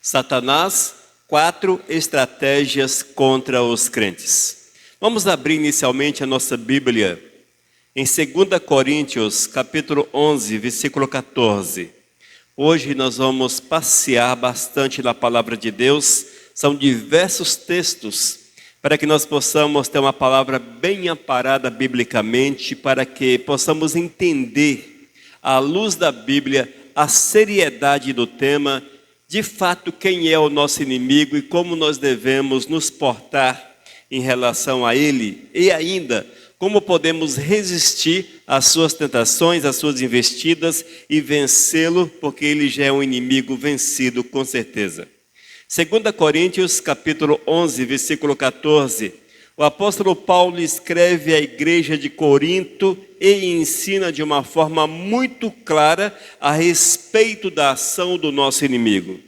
Satanás, 4 estratégias contra os crentes. Vamos abrir inicialmente a nossa Bíblia em 2 Coríntios, capítulo 11, versículo 14. Hoje nós vamos passear bastante na palavra de Deus. São diversos textos para que nós possamos ter uma palavra bem amparada biblicamente, para que possamos entender, à luz da Bíblia, a seriedade do tema, de fato, quem é o nosso inimigo e como nós devemos nos portar em relação a ele, e ainda, como podemos resistir às suas tentações, às suas investidas e vencê-lo, porque ele já é um inimigo vencido, com certeza. 2 Coríntios, capítulo 11, versículo 14. O apóstolo Paulo escreve à igreja de Corinto e ensina de uma forma muito clara a respeito da ação do nosso inimigo.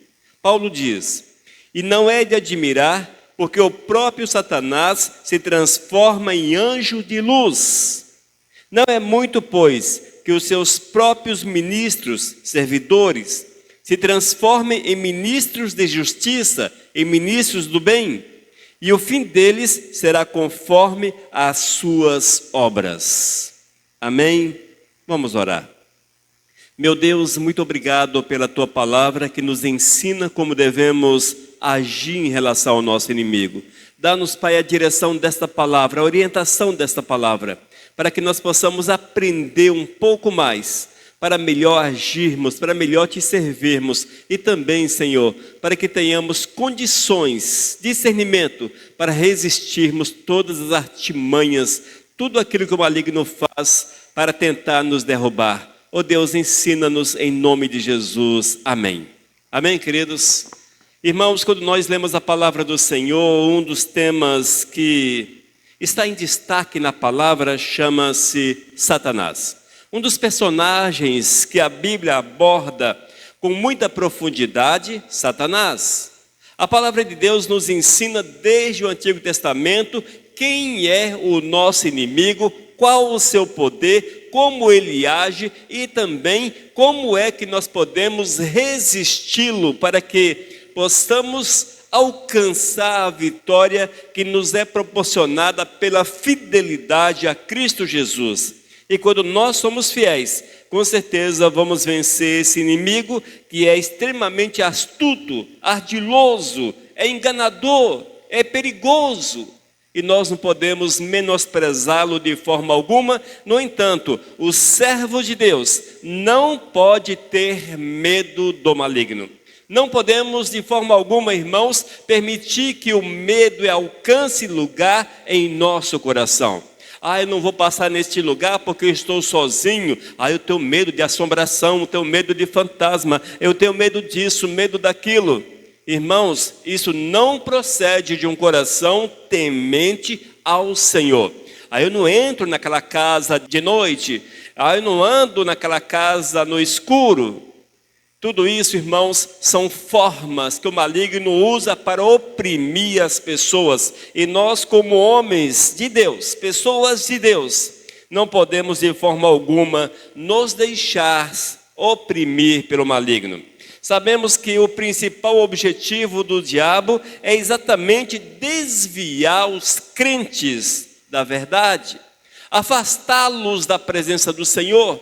Paulo diz: e não é de admirar, porque o próprio Satanás se transforma em anjo de luz. Não é muito, pois, que os seus próprios ministros, servidores, se transformem em ministros de justiça, em ministros do bem, e o fim deles será conforme as suas obras. Amém? Vamos orar. Meu Deus, muito obrigado pela Tua palavra que nos ensina como devemos agir em relação ao nosso inimigo. Dá-nos, Pai, a direção desta palavra, a orientação desta palavra, para que nós possamos aprender um pouco mais, para melhor agirmos, para melhor Te servirmos, e também, Senhor, para que tenhamos condições, discernimento, para resistirmos todas as artimanhas, tudo aquilo que o maligno faz para tentar nos derrubar. Ó Deus, ensina-nos em nome de Jesus. Amém. Amém, queridos? Irmãos, quando nós lemos a palavra do Senhor, um dos temas que está em destaque na palavra chama-se Satanás. Um dos personagens que a Bíblia aborda com muita profundidade, Satanás. A palavra de Deus nos ensina desde o Antigo Testamento quem é o nosso inimigo, qual o seu poder, como ele age e também como é que nós podemos resisti-lo para que possamos alcançar a vitória que nos é proporcionada pela fidelidade a Cristo Jesus. E quando nós somos fiéis, com certeza vamos vencer esse inimigo que é extremamente astuto, ardiloso, é enganador, é perigoso. E nós não podemos menosprezá-lo de forma alguma. No entanto, o servo de Deus não pode ter medo do maligno. Não podemos de forma alguma, irmãos, permitir que o medo alcance lugar em nosso coração. Eu não vou passar neste lugar porque eu estou sozinho. Eu tenho medo de assombração, eu tenho medo de fantasma, eu tenho medo disso, medo daquilo. Irmãos, isso não procede de um coração temente ao Senhor. Eu não entro naquela casa de noite, eu não ando naquela casa no escuro. Tudo isso, irmãos, são formas que o maligno usa para oprimir as pessoas. E nós, como homens de Deus, pessoas de Deus, não podemos de forma alguma nos deixar oprimir pelo maligno. Sabemos que o principal objetivo do diabo é exatamente desviar os crentes da verdade, afastá-los da presença do Senhor.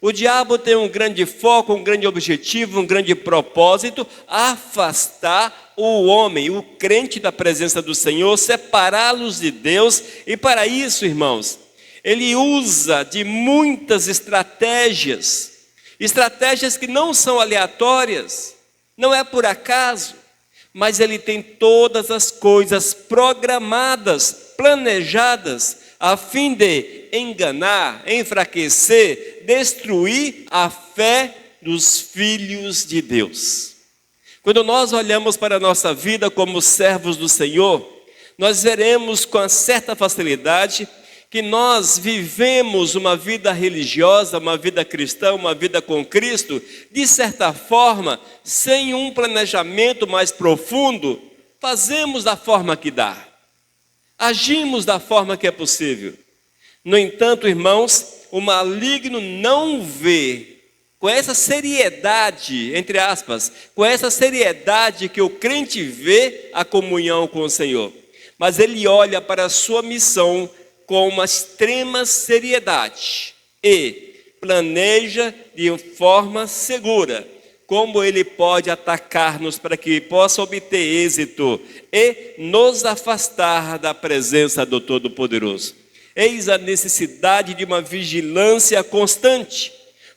O diabo tem um grande foco, um grande objetivo, um grande propósito: afastar o homem, o crente da presença do Senhor, separá-los de Deus. E para isso, irmãos, ele usa de muitas estratégias que não são aleatórias, não é por acaso, mas ele tem todas as coisas programadas, planejadas, a fim de enganar, enfraquecer, destruir a fé dos filhos de Deus. Quando nós olhamos para a nossa vida como servos do Senhor, nós veremos com certa facilidade que nós vivemos uma vida religiosa, uma vida cristã, uma vida com Cristo, de certa forma, sem um planejamento mais profundo. Fazemos da forma que dá, agimos da forma que é possível. No entanto, irmãos, o maligno não vê com essa seriedade, entre aspas, com essa seriedade que o crente vê a comunhão com o Senhor. Mas ele olha para a sua missão com uma extrema seriedade e planeja de forma segura como ele pode atacar-nos para que possa obter êxito e nos afastar da presença do Todo-Poderoso. Eis a necessidade de uma vigilância constante.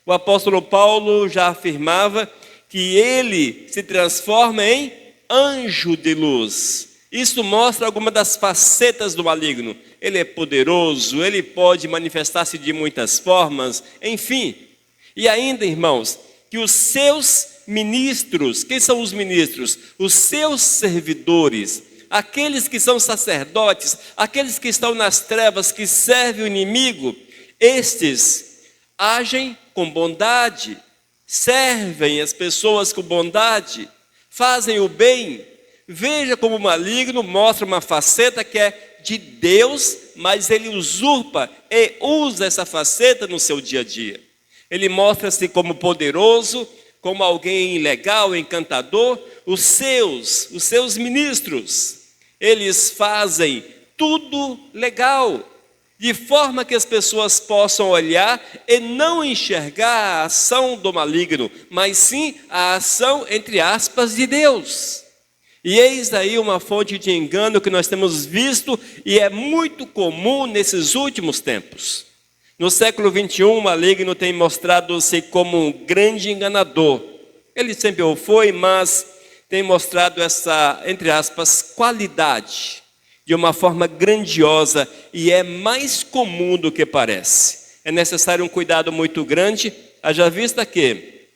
O apóstolo Paulo já afirmava que ele se transforma em anjo de luz. Isso mostra algumas das facetas do maligno. Ele é poderoso, ele pode manifestar-se de muitas formas, enfim. E ainda, irmãos, que os seus ministros, quem são os ministros? Os seus servidores, aqueles que são sacerdotes, aqueles que estão nas trevas, que servem o inimigo, estes agem com bondade, servem as pessoas com bondade, fazem o bem. Veja como o maligno mostra uma faceta que é de Deus, mas ele usurpa e usa essa faceta no seu dia a dia. Ele mostra-se como poderoso, como alguém legal, encantador. Os seus ministros, eles fazem tudo legal, de forma que as pessoas possam olhar e não enxergar a ação do maligno, mas sim a ação, entre aspas, de Deus. E eis aí uma fonte de engano que nós temos visto e é muito comum nesses últimos tempos. No século 21, o maligno tem mostrado-se como um grande enganador. Ele sempre o foi, mas tem mostrado essa, entre aspas, qualidade de uma forma grandiosa e é mais comum do que parece. É necessário um cuidado muito grande, haja vista que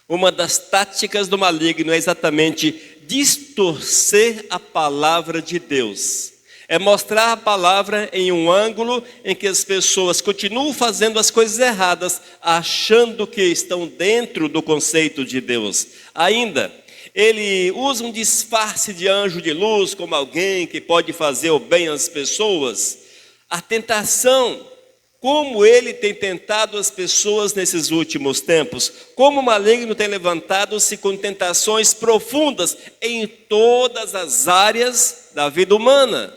uma das táticas do maligno é exatamente distorcer a palavra de Deus. É mostrar a palavra em um ângulo em que as pessoas continuam fazendo as coisas erradas, achando que estão dentro do conceito de Deus. Ainda, ele usa um disfarce de anjo de luz, como alguém que pode fazer o bem às pessoas. A tentação, como ele tem tentado as pessoas nesses últimos tempos, como o maligno tem levantado-se com tentações profundas em todas as áreas da vida humana.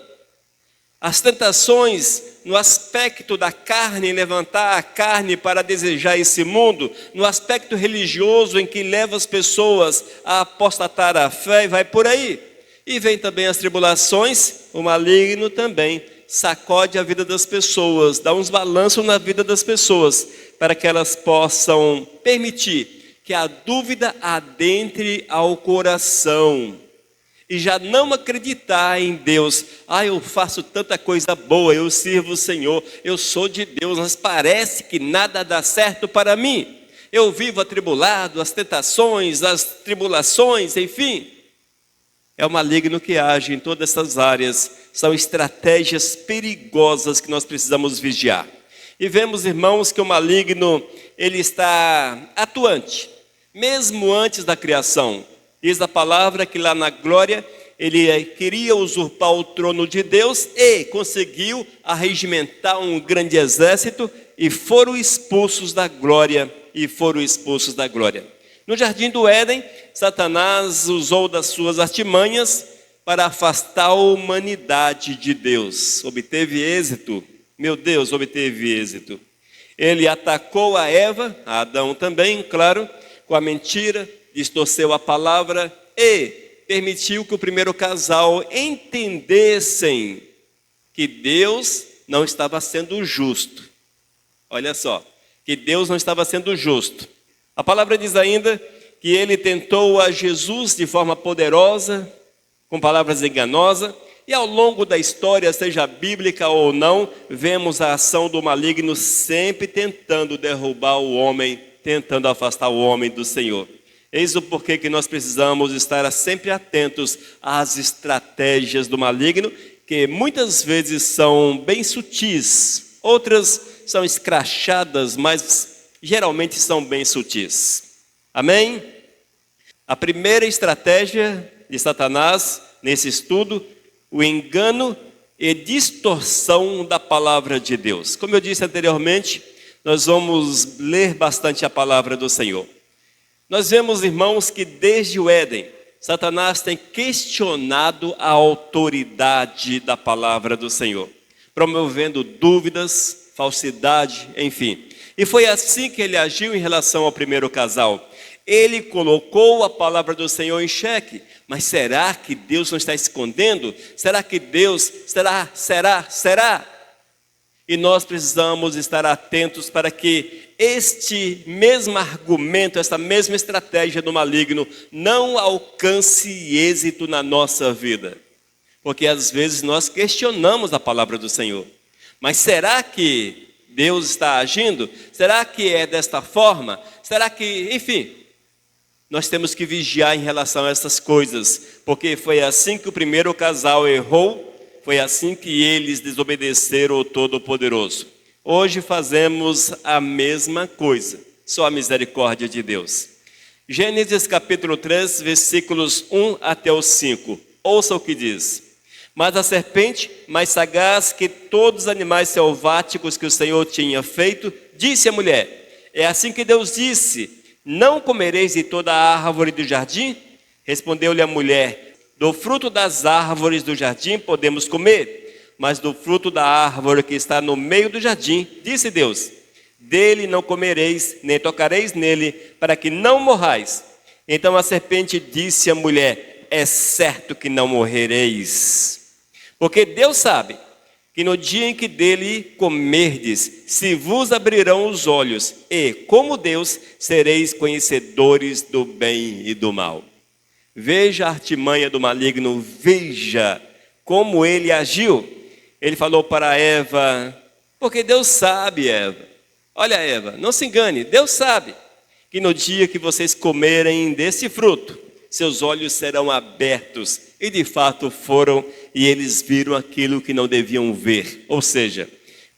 As tentações no aspecto da carne, levantar a carne para desejar esse mundo, no aspecto religioso em que leva as pessoas a apostatar a fé e vai por aí. E vem também as tribulações, o maligno também sacode a vida das pessoas, dá uns balanços na vida das pessoas, para que elas possam permitir que a dúvida adentre ao coração. E já não acreditar em Deus. Eu faço tanta coisa boa, eu sirvo o Senhor, eu sou de Deus, mas parece que nada dá certo para mim. Eu vivo atribulado, as tentações, as tribulações, enfim. É o maligno que age em todas essas áreas. São estratégias perigosas que nós precisamos vigiar. E vemos, irmãos, que o maligno, ele está atuante, mesmo antes da criação. Diz a palavra que lá na glória ele queria usurpar o trono de Deus e conseguiu arregimentar um grande exército e foram expulsos da glória, No jardim do Éden, Satanás usou das suas artimanhas para afastar a humanidade de Deus. Obteve êxito, meu Deus, obteve êxito. Ele atacou a Eva, a Adão também, claro, com a mentira, distorceu a palavra e permitiu que o primeiro casal entendessem que Deus não estava sendo justo. Olha só, que Deus não estava sendo justo. A palavra diz ainda que ele tentou a Jesus de forma poderosa, com palavras enganosas, e ao longo da história, seja bíblica ou não, vemos a ação do maligno sempre tentando derrubar o homem, tentando afastar o homem do Senhor. Eis o porquê que nós precisamos estar sempre atentos às estratégias do maligno, que muitas vezes são bem sutis, outras são escrachadas, mas geralmente são bem sutis. Amém? A primeira estratégia de Satanás nesse estudo, o engano e distorção da palavra de Deus. Como eu disse anteriormente, nós vamos ler bastante a palavra do Senhor. Nós vemos, irmãos, que desde o Éden, Satanás tem questionado a autoridade da palavra do Senhor, promovendo dúvidas, falsidade, enfim. E foi assim que ele agiu em relação ao primeiro casal. Ele colocou a palavra do Senhor em xeque. Mas será que Deus não está escondendo? Será que Deus será? E nós precisamos estar atentos para que este mesmo argumento, essa mesma estratégia do maligno não alcance êxito na nossa vida. Porque às vezes nós questionamos a palavra do Senhor. Mas será que Deus está agindo? Será que é desta forma? Será que, enfim, nós temos que vigiar em relação a essas coisas, porque foi assim que o primeiro casal errou, foi assim que eles desobedeceram ao Todo-Poderoso. Hoje fazemos a mesma coisa, só a misericórdia de Deus. Gênesis capítulo 3, versículos 1 até o 5. Ouça o que diz. Mas a serpente, mais sagaz que todos os animais selváticos que o Senhor tinha feito, disse à mulher: é assim que Deus disse: não comereis de toda a árvore do jardim? Respondeu-lhe a mulher: do fruto das árvores do jardim podemos comer, mas do fruto da árvore que está no meio do jardim, disse Deus: dele não comereis, nem tocareis nele, para que não morrais. Então a serpente disse à mulher: é certo que não morrereis. Porque Deus sabe que no dia em que dele comerdes, se vos abrirão os olhos, e, como Deus, sereis conhecedores do bem e do mal. Veja a artimanha do maligno, veja como ele agiu. Ele falou para Eva, porque Deus sabe, Eva. Olha, Eva, não se engane, Deus sabe que no dia que vocês comerem desse fruto, seus olhos serão abertos. E de fato foram, e eles viram aquilo que não deviam ver. Ou seja,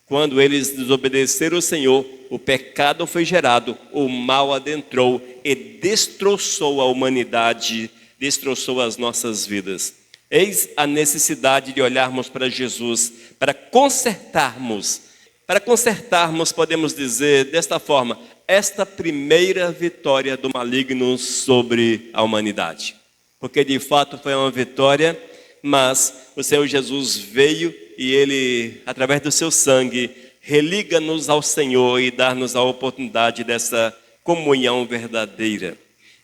quando eles desobedeceram o Senhor, o pecado foi gerado, o mal adentrou e destroçou a humanidade, destroçou as nossas vidas. Eis a necessidade de olharmos para Jesus, para consertarmos. Para consertarmos, podemos dizer desta forma, esta primeira vitória do maligno sobre a humanidade. Porque de fato foi uma vitória, mas o Senhor Jesus veio e Ele, através do seu sangue, religa-nos ao Senhor e dá-nos a oportunidade dessa comunhão verdadeira.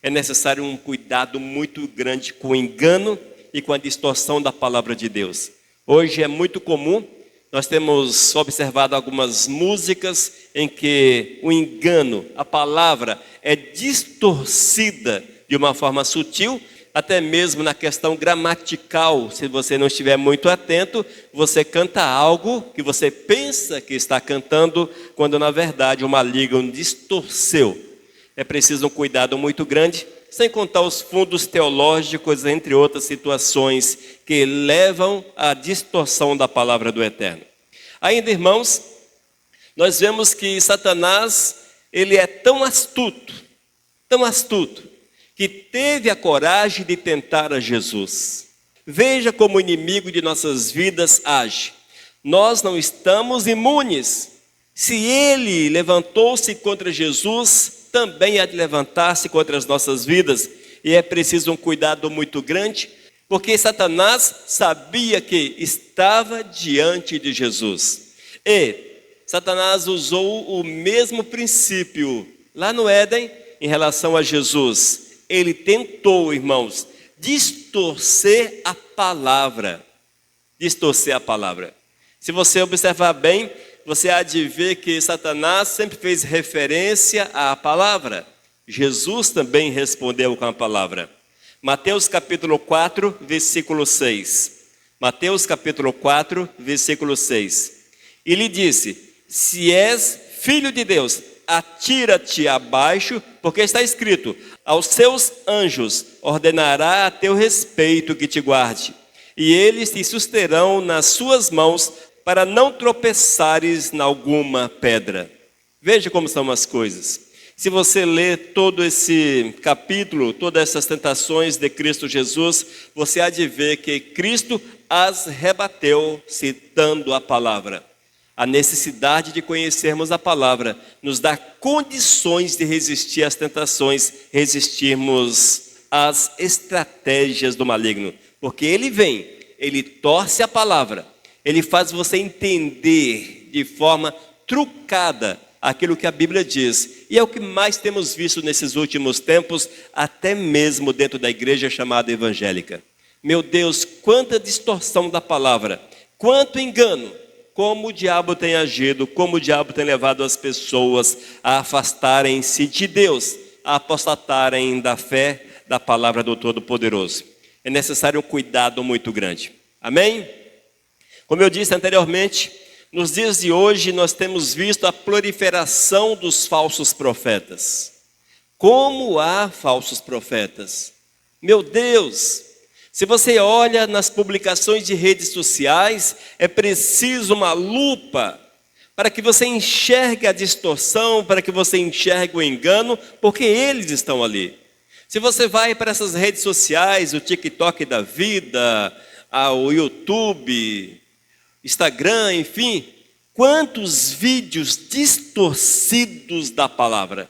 É necessário um cuidado muito grande com o engano e com a distorção da palavra de Deus. Hoje é muito comum, nós temos observado algumas músicas em que o engano, a palavra é distorcida de uma forma sutil, até mesmo na questão gramatical. Se você não estiver muito atento, você canta algo que você pensa que está cantando, quando na verdade o maligno distorceu. É preciso um cuidado muito grande, sem contar os fundos teológicos, entre outras situações que levam à distorção da palavra do Eterno. Ainda, irmãos, nós vemos que Satanás, ele é tão astuto, que teve a coragem de tentar a Jesus. Veja como o inimigo de nossas vidas age. Nós não estamos imunes. Se ele levantou-se contra Jesus, também há de levantar-se contra as nossas vidas. E é preciso um cuidado muito grande, porque Satanás sabia que estava diante de Jesus. E Satanás usou o mesmo princípio lá no Éden em relação a Jesus. Ele tentou, irmãos, distorcer a palavra. Se você observar bem, você há de ver que Satanás sempre fez referência à palavra. Jesus também respondeu com a palavra. Mateus capítulo 4, versículo 6. Mateus capítulo 4, versículo 6. E lhe disse: se és filho de Deus, atira-te abaixo, porque está escrito: aos seus anjos ordenará a teu respeito que te guarde, e eles te susterão nas suas mãos, para não tropeçares em alguma pedra. Veja como são as coisas. Se você ler todo esse capítulo, todas essas tentações de Cristo Jesus, você há de ver que Cristo as rebateu citando a palavra. A necessidade de conhecermos a palavra nos dá condições de resistir às tentações, resistirmos às estratégias do maligno. Porque ele vem, ele torce a palavra, ele faz você entender de forma trucada aquilo que a Bíblia diz. E é o que mais temos visto nesses últimos tempos, até mesmo dentro da igreja chamada evangélica. Meu Deus, quanta distorção da palavra, quanto engano, como o diabo tem agido, como o diabo tem levado as pessoas a afastarem-se de Deus, a apostatarem da fé da palavra do Todo-Poderoso. É necessário um cuidado muito grande. Amém? Como eu disse anteriormente, nos dias de hoje nós temos visto a proliferação dos falsos profetas. Como há falsos profetas? Meu Deus! Se você olha nas publicações de redes sociais, é preciso uma lupa para que você enxergue a distorção, para que você enxergue o engano, porque eles estão ali. Se você vai para essas redes sociais, o TikTok da vida, o YouTube, Instagram, enfim, quantos vídeos distorcidos da palavra.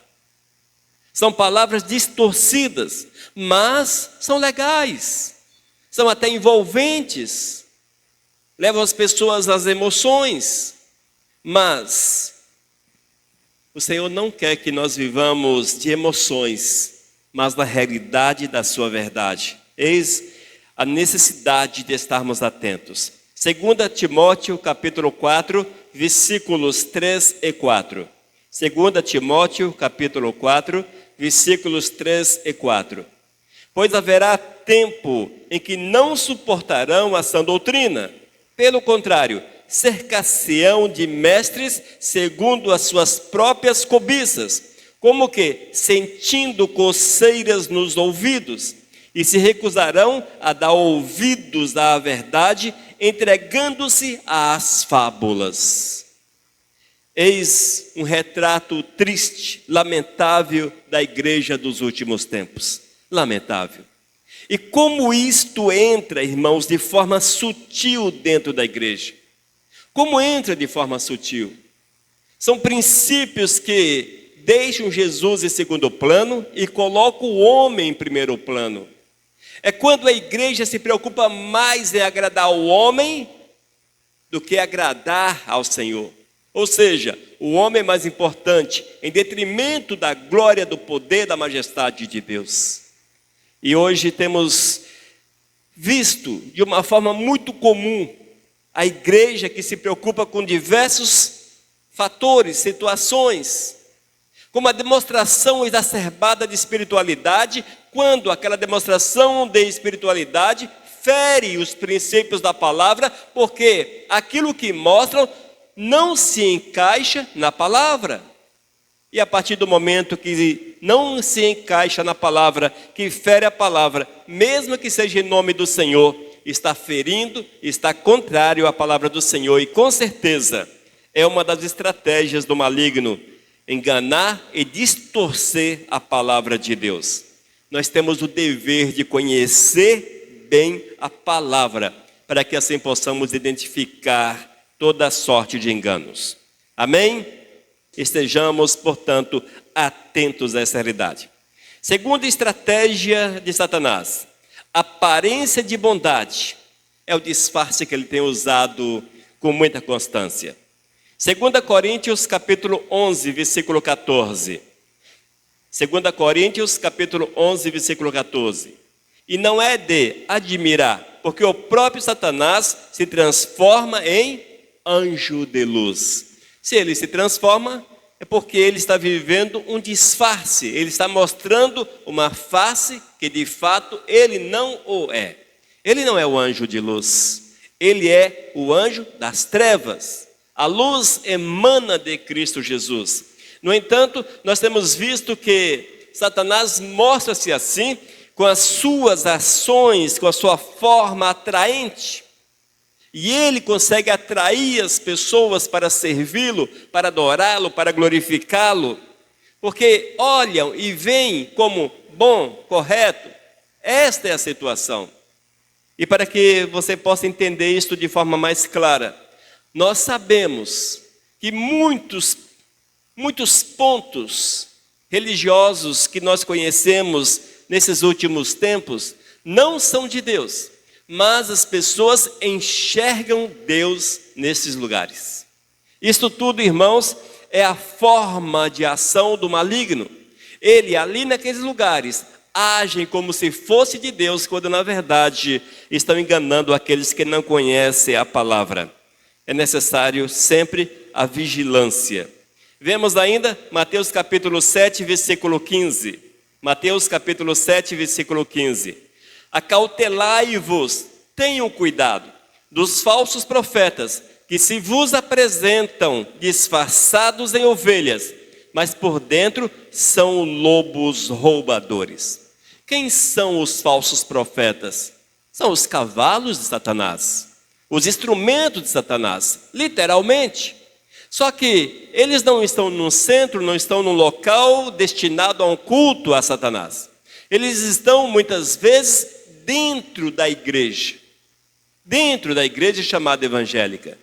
São palavras distorcidas, mas são legais. São até envolventes, levam as pessoas às emoções, mas o Senhor não quer que nós vivamos de emoções, mas da realidade da sua verdade. Eis a necessidade de estarmos atentos. 2 Timóteo capítulo 4, versículos 3 e 4. 2 Timóteo capítulo 4, versículos 3 e 4. Pois haverá tempo em que não suportarão a sã doutrina. Pelo contrário, cercar-se-ão de mestres segundo as suas próprias cobiças, como que sentindo coceiras nos ouvidos, e se recusarão a dar ouvidos à verdade, entregando-se às fábulas. Eis um retrato triste, lamentável da igreja dos últimos tempos. Lamentável. E como isto entra, irmãos, de forma sutil dentro da igreja? Como entra de forma sutil? São princípios que deixam Jesus em segundo plano e colocam o homem em primeiro plano. É quando a igreja se preocupa mais em agradar o homem do que agradar ao Senhor. Ou seja, o homem é mais importante em detrimento da glória, do poder, da majestade de Deus. E hoje temos visto de uma forma muito comum a igreja que se preocupa com diversos fatores, situações, com uma demonstração exacerbada de espiritualidade, quando aquela demonstração de espiritualidade fere os princípios da palavra, porque aquilo que mostram não se encaixa na palavra. E a partir do momento que não se encaixa na palavra, que fere a palavra, mesmo que seja em nome do Senhor, está ferindo, está contrário à palavra do Senhor. E com certeza é uma das estratégias do maligno, enganar e distorcer a palavra de Deus. Nós temos o dever de conhecer bem a palavra, para que assim possamos identificar toda sorte de enganos. Amém? Estejamos, portanto, atentos a essa realidade. Segunda estratégia de Satanás, aparência de bondade, é o disfarce que ele tem usado com muita constância. 2 Coríntios capítulo 11, versículo 14. 2 Coríntios capítulo 11, versículo 14. E não é de admirar, porque o próprio Satanás se transforma em anjo de luz. Se ele se transforma, é porque ele está vivendo um disfarce. Ele está mostrando uma face que de fato ele não o é. Ele não é o anjo de luz. Ele é o anjo das trevas. A luz emana de Cristo Jesus. No entanto, nós temos visto que Satanás mostra-se assim, com as suas ações, com a sua forma atraente. E ele consegue atrair as pessoas para servi-lo, para adorá-lo, para glorificá-lo, porque olham e veem como bom, correto. Esta é a situação. E para que você possa entender isto de forma mais clara, Nós sabemos que muitos pontos religiosos que nós conhecemos nesses últimos tempos não são de Deus, mas as pessoas enxergam Deus nesses lugares. Isto tudo, irmãos, é a forma de ação do maligno. Ele, ali naqueles lugares, agem como se fosse de Deus, quando na verdade estão enganando aqueles que não conhecem a palavra. É necessário sempre a vigilância. Vemos ainda Mateus capítulo 7, versículo 15. Mateus capítulo 7, versículo 15. Acautelai-vos, tenham cuidado dos falsos profetas, que se vos apresentam disfarçados em ovelhas, mas por dentro são lobos roubadores. Quem são os falsos profetas? São os cavalos de Satanás, os instrumentos de Satanás, literalmente. Só que eles não estão num centro, não estão num local destinado a um culto a Satanás. Eles estão muitas vezes dentro da igreja chamada evangélica.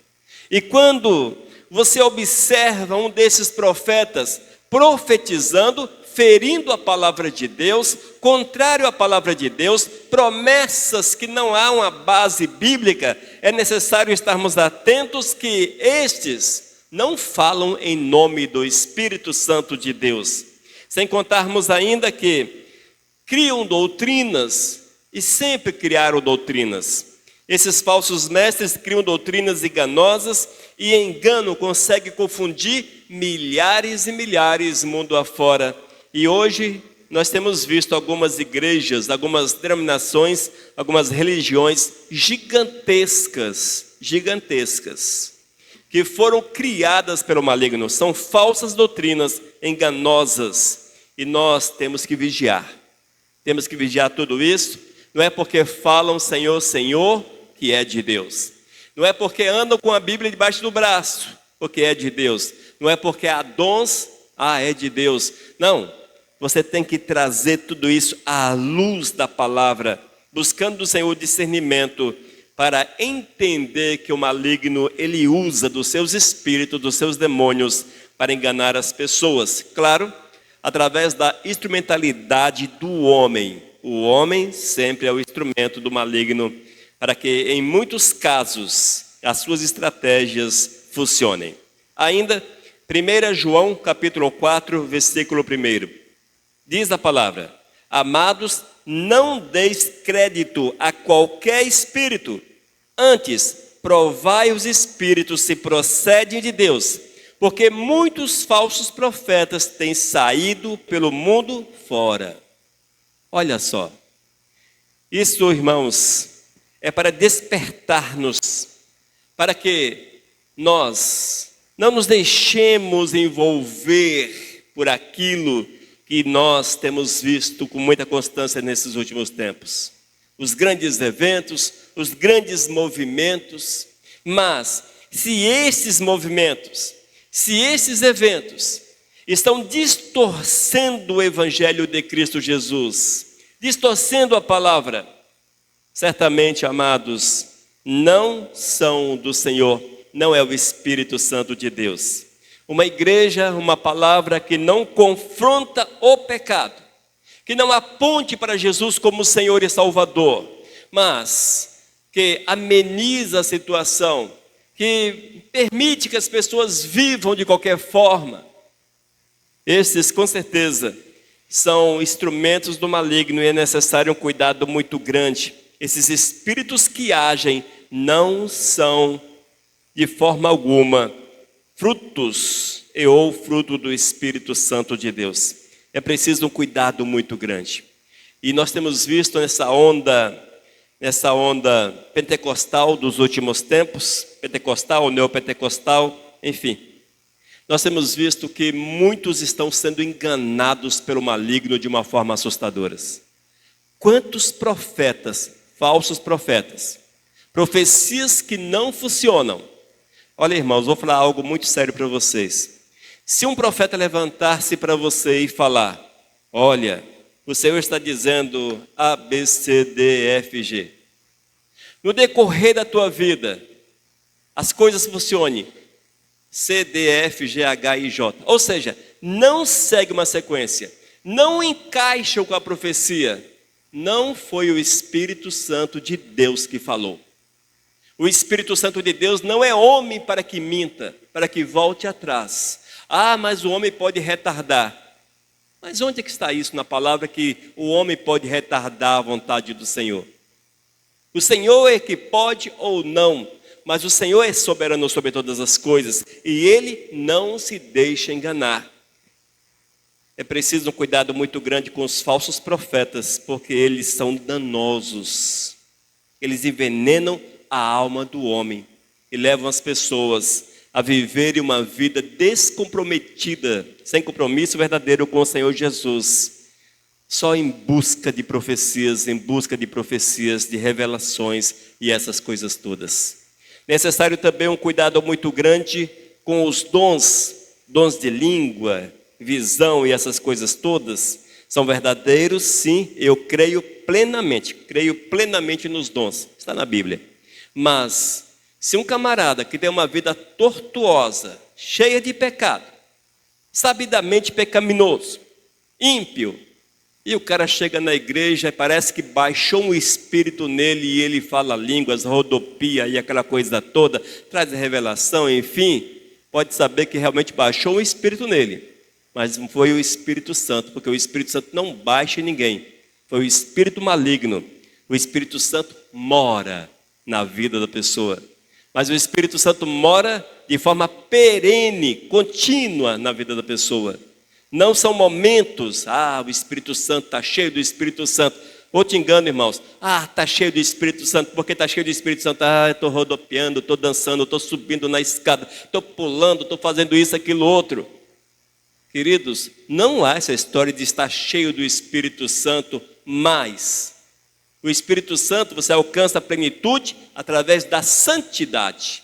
E quando você observa um desses profetas profetizando, ferindo a palavra de Deus, contrário à palavra de Deus, promessas que não há uma base bíblica, é necessário estarmos atentos que estes não falam em nome do Espírito Santo de Deus. Sem contarmos ainda que criam doutrinas e sempre criaram doutrinas. Esses falsos mestres criam doutrinas enganosas e engano consegue confundir milhares e milhares mundo afora. E hoje nós temos visto algumas igrejas, algumas denominações, algumas religiões gigantescas, que foram criadas pelo maligno. São falsas doutrinas enganosas e nós temos que vigiar. Temos que vigiar tudo isso. Não é porque falam Senhor, Senhor, que é de Deus. Não é porque andam com a Bíblia debaixo do braço, porque é de Deus. Não é porque há dons, é de Deus. Não, você tem que trazer tudo isso à luz da palavra, buscando do Senhor discernimento, para entender que o maligno, ele usa dos seus espíritos, dos seus demônios, para enganar as pessoas. Claro, através da instrumentalidade do homem. O homem sempre é o instrumento do maligno, para que em muitos casos as suas estratégias funcionem. Ainda, 1 João capítulo 4, versículo 1. Diz a palavra: amados, não deis crédito a qualquer espírito, antes provai os espíritos se procedem de Deus, porque muitos falsos profetas têm saído pelo mundo fora. Olha só, isso, irmãos, é para despertar-nos, para que nós não nos deixemos envolver por aquilo que nós temos visto com muita constância nesses últimos tempos. Os grandes eventos, os grandes movimentos. Mas, se esses movimentos, se esses eventos estão distorcendo o Evangelho de Cristo Jesus, distorcendo a palavra, certamente, amados, não são do Senhor, não é o Espírito Santo de Deus. Uma igreja, uma palavra que não confronta o pecado, que não aponte para Jesus como Senhor e Salvador, mas que ameniza a situação, que permite que as pessoas vivam de qualquer forma. Esses, com certeza, são instrumentos do maligno e é necessário um cuidado muito grande. Esses espíritos que agem não são, de forma alguma, frutos ou fruto do Espírito Santo de Deus. É preciso um cuidado muito grande. E nós temos visto nessa onda pentecostal dos últimos tempos, pentecostal, neopentecostal, enfim. Nós temos visto que muitos estão sendo enganados pelo maligno de uma forma assustadora. Quantos profetas, falsos profetas, profecias que não funcionam. Olha, irmãos, vou falar algo muito sério para vocês. Se um profeta levantar-se para você e falar: olha, o Senhor está dizendo A, B, C, D, F, G. No decorrer da tua vida, as coisas funcionem. C, D, F, G, H, I, J. Ou seja, não segue uma sequência, não encaixam com a profecia. Não foi o Espírito Santo de Deus que falou. O Espírito Santo de Deus não é homem para que minta, para que volte atrás. Ah, mas o homem pode retardar. Mas onde é que está isso na palavra que o homem pode retardar a vontade do Senhor? O Senhor é que pode ou não, mas o Senhor é soberano sobre todas as coisas e Ele não se deixa enganar. É preciso um cuidado muito grande com os falsos profetas, porque eles são danosos. Eles envenenam a alma do homem e levam as pessoas a viverem uma vida descomprometida, sem compromisso verdadeiro com o Senhor Jesus, só em busca de profecias, de revelações e essas coisas todas. Necessário também um cuidado muito grande com os dons de língua, visão e essas coisas todas. São verdadeiros, sim, eu creio plenamente nos dons, está na Bíblia. Mas se um camarada que tem uma vida tortuosa, cheia de pecado, sabidamente pecaminoso, ímpio, e o cara chega na igreja e parece que baixou um espírito nele e ele fala línguas, rodopia e aquela coisa toda, traz a revelação, enfim, pode saber que realmente baixou um espírito nele, mas não foi o Espírito Santo, porque o Espírito Santo não baixa em ninguém, foi o espírito maligno. O Espírito Santo mora na vida da pessoa, mas o Espírito Santo mora de forma perene, contínua na vida da pessoa. Não são momentos, o Espírito Santo está cheio do Espírito Santo. Ou te engano, irmãos, está cheio do Espírito Santo, porque está cheio do Espírito Santo, eu estou rodopiando, estou dançando, estou subindo na escada, estou pulando, estou fazendo isso, aquilo, outro. Queridos, não há essa história de estar cheio do Espírito Santo, mas o Espírito Santo você alcança a plenitude através da santidade.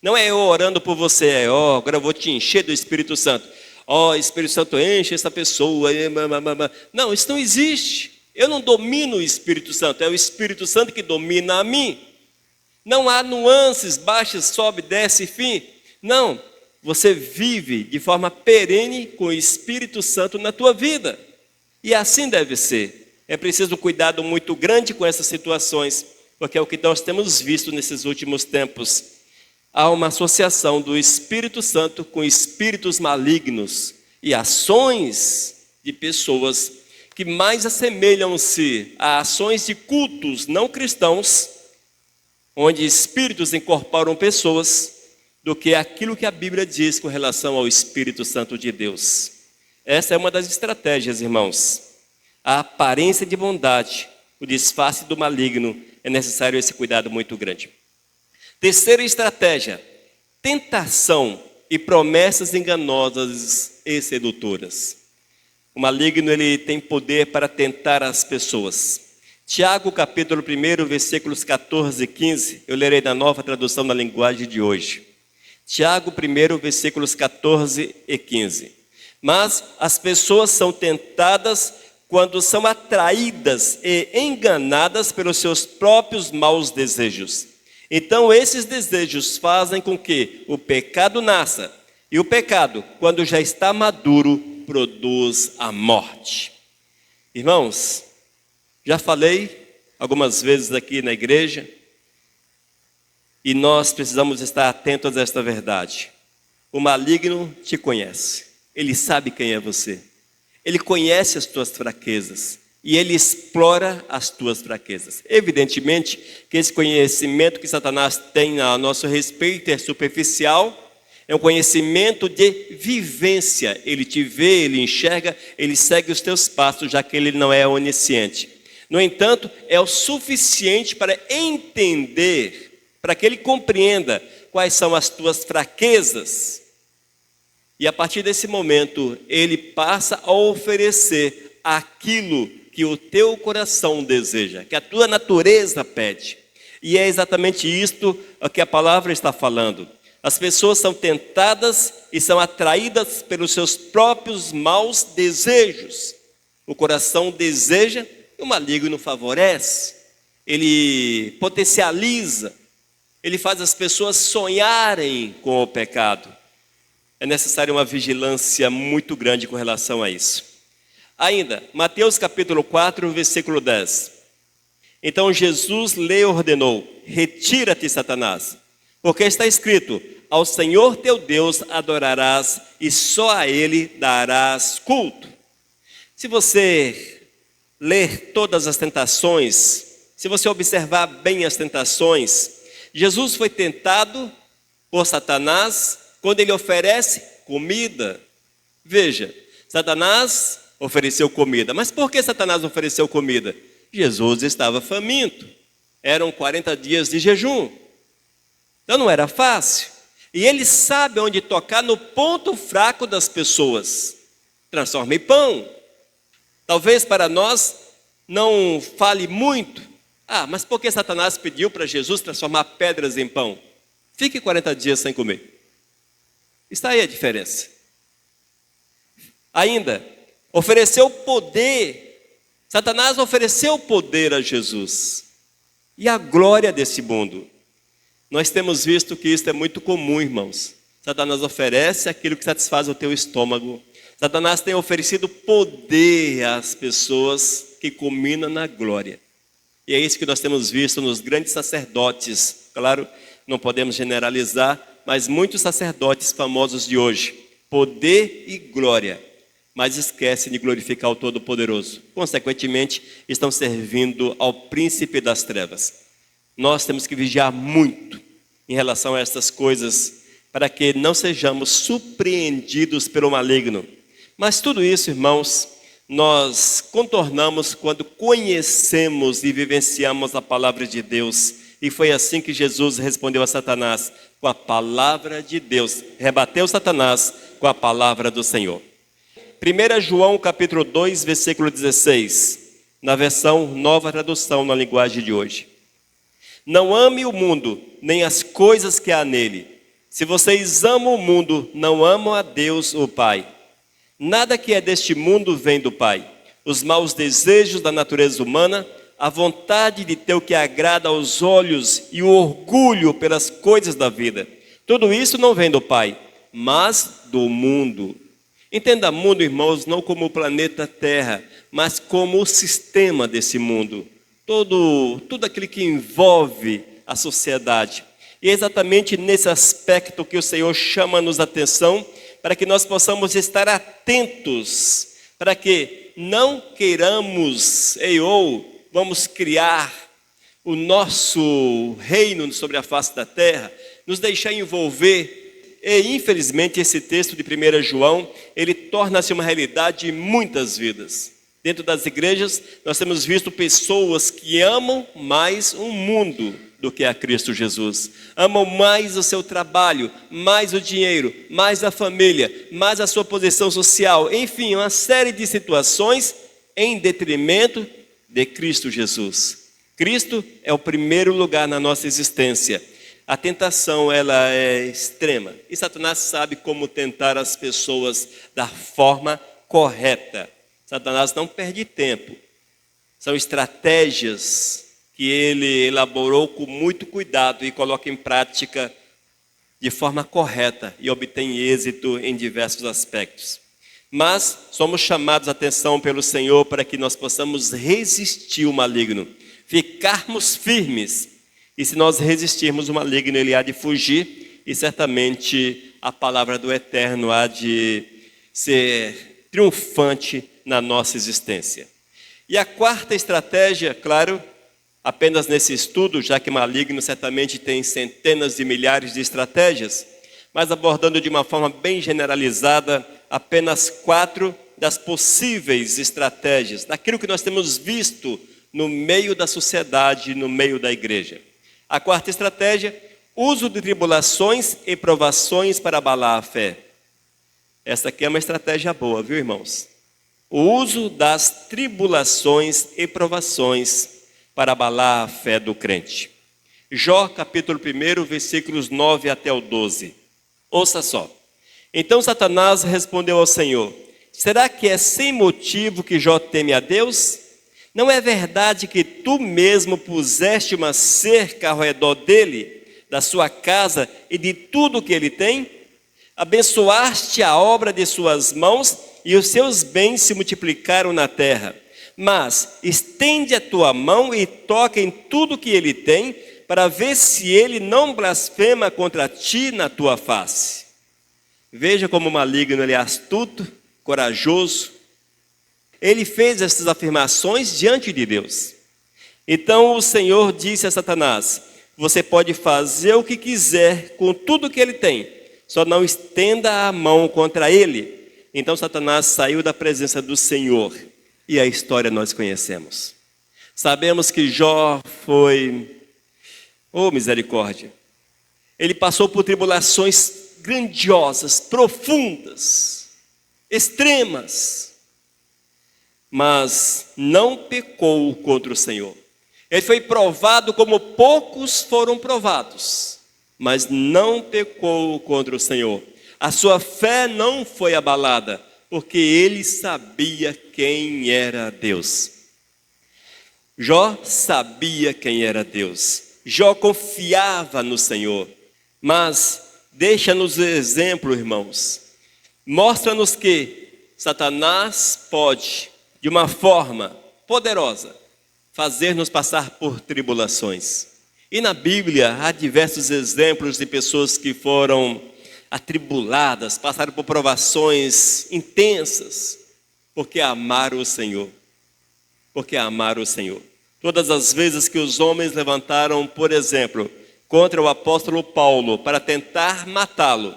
Não é eu orando por você, agora eu vou te encher do Espírito Santo. Espírito Santo enche essa pessoa. Não, isso não existe. Eu não domino o Espírito Santo, é o Espírito Santo que domina a mim. Não há nuances, baixa, sobe, desce, enfim. Não, você vive de forma perene com o Espírito Santo na tua vida. E assim deve ser. É preciso um cuidado muito grande com essas situações, porque é o que nós temos visto nesses últimos tempos. Há uma associação do Espírito Santo com espíritos malignos e ações de pessoas que mais assemelham-se a ações de cultos não cristãos, onde espíritos incorporam pessoas, do que aquilo que a Bíblia diz com relação ao Espírito Santo de Deus. Essa é uma das estratégias, irmãos. A aparência de bondade, o disfarce do maligno, é necessário esse cuidado muito grande. Terceira estratégia, tentação e promessas enganosas e sedutoras. O maligno ele tem poder para tentar as pessoas. Tiago capítulo 1, versículos 14 e 15, eu lerei na nova tradução na linguagem de hoje. Tiago 1, versículos 14 e 15. Mas as pessoas são tentadas quando são atraídas e enganadas pelos seus próprios maus desejos. Então esses desejos fazem com que o pecado nasça. E o pecado, quando já está maduro, produz a morte. Irmãos, já falei algumas vezes aqui na igreja, e nós precisamos estar atentos a esta verdade. O maligno te conhece, ele sabe quem é você, ele conhece as tuas fraquezas e ele explora as tuas fraquezas. Evidentemente que esse conhecimento que Satanás tem a nosso respeito é superficial, é um conhecimento de vivência. Ele te vê, ele enxerga, ele segue os teus passos, já que ele não é onisciente. No entanto, é o suficiente para entender, para que ele compreenda quais são as tuas fraquezas. E a partir desse momento, ele passa a oferecer aquilo que o teu coração deseja, que a tua natureza pede. E é exatamente isto que a palavra está falando. As pessoas são tentadas e são atraídas pelos seus próprios maus desejos. O coração deseja e o maligno favorece. Ele potencializa. Ele faz as pessoas sonharem com o pecado. É necessária uma vigilância muito grande com relação a isso. Ainda, Mateus capítulo 4, versículo 10. Então Jesus lhe ordenou: retira-te, Satanás, porque está escrito: ao Senhor teu Deus adorarás e só a Ele darás culto. Se você ler todas as tentações, se você observar bem as tentações, Jesus foi tentado por Satanás quando ele oferece comida. Veja, Satanás ofereceu comida. Mas por que Satanás ofereceu comida? Jesus estava faminto. Eram 40 dias de jejum. Então não era fácil. E ele sabe onde tocar no ponto fraco das pessoas. Transforma em pão. Talvez para nós não fale muito. Mas por que Satanás pediu para Jesus transformar pedras em pão? Fique 40 dias sem comer. Está aí a diferença. Ainda, ofereceu poder. Satanás ofereceu poder a Jesus. E a glória desse mundo. Nós temos visto que isso é muito comum, irmãos. Satanás oferece aquilo que satisfaz o teu estômago. Satanás tem oferecido poder às pessoas que culminam na glória. E é isso que nós temos visto nos grandes sacerdotes. Claro, não podemos generalizar, mas muitos sacerdotes famosos de hoje. Poder e glória, mas esquecem de glorificar o Todo-Poderoso. Consequentemente, estão servindo ao príncipe das trevas. Nós temos que vigiar muito em relação a essas coisas, para que não sejamos surpreendidos pelo maligno. Mas tudo isso, irmãos, nós contornamos quando conhecemos e vivenciamos a palavra de Deus. E foi assim que Jesus respondeu a Satanás, com a palavra de Deus. Rebateu Satanás com a palavra do Senhor. 1 João capítulo 2, versículo 16, na versão Nova Tradução, na linguagem de hoje. Não ame o mundo, nem as coisas que há nele. Se vocês amam o mundo, não amam a Deus, o Pai. Nada que é deste mundo vem do Pai. Os maus desejos da natureza humana, a vontade de ter o que agrada aos olhos e o orgulho pelas coisas da vida. Tudo isso não vem do Pai, mas do mundo. Entenda mundo, irmãos, não como o planeta Terra, mas como o sistema desse mundo. Tudo aquilo que envolve a sociedade. E é exatamente nesse aspecto que o Senhor chama-nos a atenção, para que nós possamos estar atentos, para que não queiramos ou vamos criar o nosso reino sobre a face da terra, nos deixar envolver. E infelizmente esse texto de 1 João, ele torna-se uma realidade em muitas vidas. Dentro das igrejas, nós temos visto pessoas que amam mais o mundo do que a Cristo Jesus. Amam mais o seu trabalho, mais o dinheiro, mais a família, mais a sua posição social. Enfim, uma série de situações em detrimento de Cristo Jesus. Cristo é o primeiro lugar na nossa existência. A tentação, ela é extrema. E Satanás sabe como tentar as pessoas da forma correta. Satanás não perde tempo. São estratégias que ele elaborou com muito cuidado e coloca em prática de forma correta e obtém êxito em diversos aspectos. Mas somos chamados a atenção pelo Senhor para que nós possamos resistir o maligno, ficarmos firmes. E se nós resistirmos o maligno, ele há de fugir e certamente a palavra do Eterno há de ser triunfante na nossa existência. E a quarta estratégia, claro, apenas nesse estudo, já que maligno certamente tem centenas de milhares de estratégias, mas abordando de uma forma bem generalizada, apenas 4 das possíveis estratégias, daquilo que nós temos visto no meio da sociedade, no meio da igreja. A quarta estratégia, uso de tribulações e provações para abalar a fé. Essa aqui é uma estratégia boa, viu, irmãos? O uso das tribulações e provações para abalar a fé do crente. Jó, capítulo 1, versículos 9 até o 12. Ouça só. Então Satanás respondeu ao Senhor: será que é sem motivo que Jó teme a Deus? Não é verdade que tu mesmo puseste uma cerca ao redor dele, da sua casa e de tudo que ele tem? Abençoaste a obra de suas mãos e os seus bens se multiplicaram na terra. Mas estende a tua mão e toca em tudo que ele tem, para ver se ele não blasfema contra ti na tua face. Veja como o maligno ele é astuto, corajoso. Ele fez essas afirmações diante de Deus. Então o Senhor disse a Satanás: você pode fazer o que quiser com tudo que ele tem, só não estenda a mão contra ele. Então Satanás saiu da presença do Senhor, e a história nós conhecemos. Sabemos que Jó foi, misericórdia, ele passou por tribulações grandiosas, profundas, extremas, mas não pecou contra o Senhor. Ele foi provado como poucos foram provados, mas não pecou contra o Senhor. A sua fé não foi abalada, porque ele sabia quem era Deus. Jó sabia quem era Deus. Jó confiava no Senhor. Mas deixa-nos exemplo, irmãos. Mostra-nos que Satanás pode, de uma forma poderosa, fazer-nos passar por tribulações. E na Bíblia há diversos exemplos de pessoas que foram atribuladas, passaram por provações intensas, porque amaram o Senhor. Porque amaram o Senhor. Todas as vezes que os homens levantaram, por exemplo, contra o apóstolo Paulo para tentar matá-lo,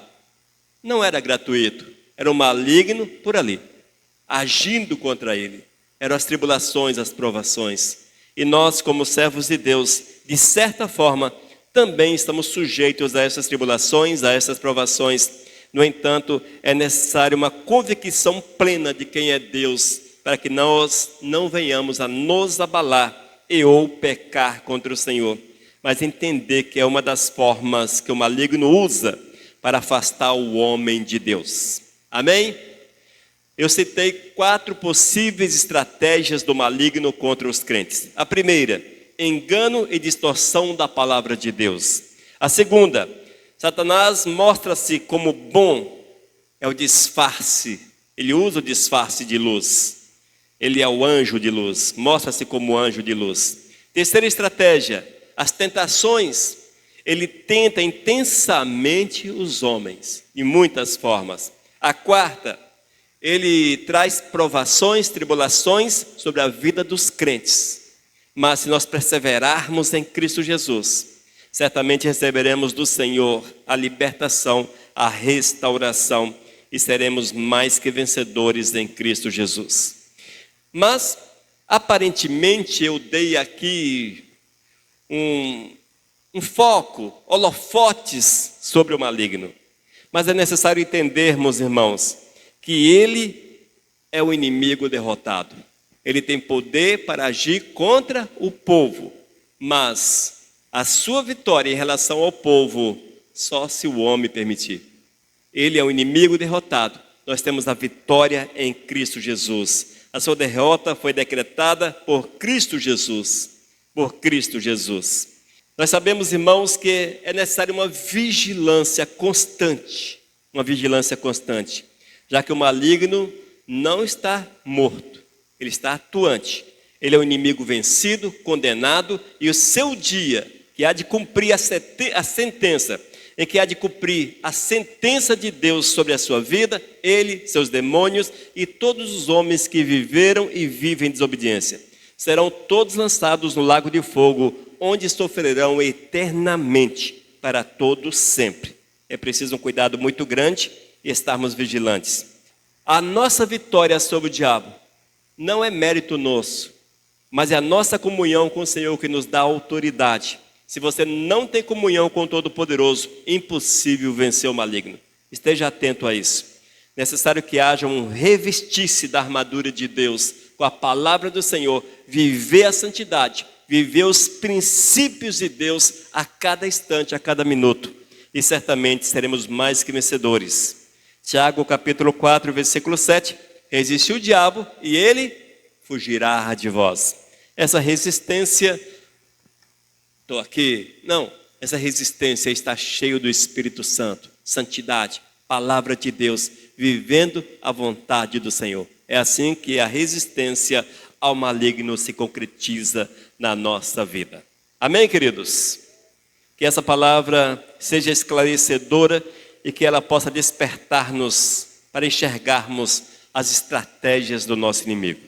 não era gratuito, era um maligno por ali, agindo contra ele. Eram as tribulações, as provações. E nós, como servos de Deus, de certa forma, também estamos sujeitos a essas tribulações, a essas provações. No entanto, é necessário uma convicção plena de quem é Deus, para que nós não venhamos a nos abalar e ou pecar contra o Senhor. Mas entender que é uma das formas que o maligno usa para afastar o homem de Deus. Amém? Eu citei 4 possíveis estratégias do maligno contra os crentes. A primeira, engano e distorção da palavra de Deus. A segunda, Satanás mostra-se como bom, é o disfarce. Ele usa o disfarce de luz. Ele é o anjo de luz, mostra-se como anjo de luz. Terceira estratégia, as tentações. Ele tenta intensamente os homens, de muitas formas. A quarta, ele traz provações, tribulações sobre a vida dos crentes. Mas se nós perseverarmos em Cristo Jesus, certamente receberemos do Senhor a libertação, a restauração e seremos mais que vencedores em Cristo Jesus. Mas, aparentemente, eu dei aqui um foco, holofotes sobre o maligno. Mas é necessário entendermos, irmãos, que ele é o inimigo derrotado. Ele tem poder para agir contra o povo, mas a sua vitória em relação ao povo, só se o homem permitir. Ele é o inimigo derrotado. Nós temos a vitória em Cristo Jesus. A sua derrota foi decretada por Cristo Jesus. Por Cristo Jesus. Nós sabemos, irmãos, que é necessária uma vigilância constante. Uma vigilância constante. Já que o maligno não está morto. Ele está atuante. Ele é o inimigo vencido, condenado, e o seu dia, que há de cumprir a sentença, em que há de cumprir a sentença de Deus sobre a sua vida, ele, seus demônios e todos os homens que viveram e vivem em desobediência, serão todos lançados no lago de fogo, onde sofrerão eternamente, para todos sempre. É preciso um cuidado muito grande e estarmos vigilantes. A nossa vitória sobre o diabo não é mérito nosso, mas é a nossa comunhão com o Senhor que nos dá autoridade. Se você não tem comunhão com o Todo-Poderoso, impossível vencer o maligno. Esteja atento a isso. Necessário que haja um revestir-se da armadura de Deus, com a palavra do Senhor, viver a santidade, viver os princípios de Deus a cada instante, a cada minuto. E certamente seremos mais que vencedores. Tiago capítulo 4, versículo 7. Resistiu o diabo e ele fugirá de vós. Essa resistência, estou aqui, não, essa resistência está cheio do Espírito Santo, santidade, palavra de Deus, vivendo a vontade do Senhor. É assim que a resistência ao maligno se concretiza na nossa vida. Amém, queridos? Que essa palavra seja esclarecedora e que ela possa despertar-nos para enxergarmos as estratégias do nosso inimigo.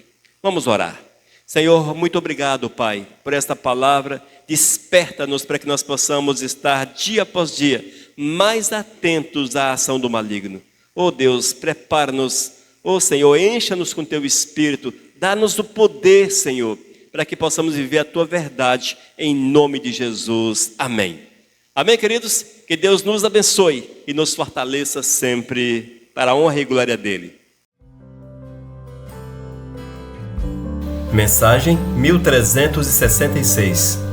Vamos orar. Senhor, muito obrigado, Pai, por esta palavra. Desperta-nos para que nós possamos estar dia após dia mais atentos à ação do maligno. Oh Deus, prepara-nos. Oh Senhor, encha-nos com Teu Espírito. Dá-nos o poder, Senhor, para que possamos viver a Tua verdade em nome de Jesus. Amém. Amém, queridos? Que Deus nos abençoe e nos fortaleça sempre para a honra e glória dEle. Mensagem 1366.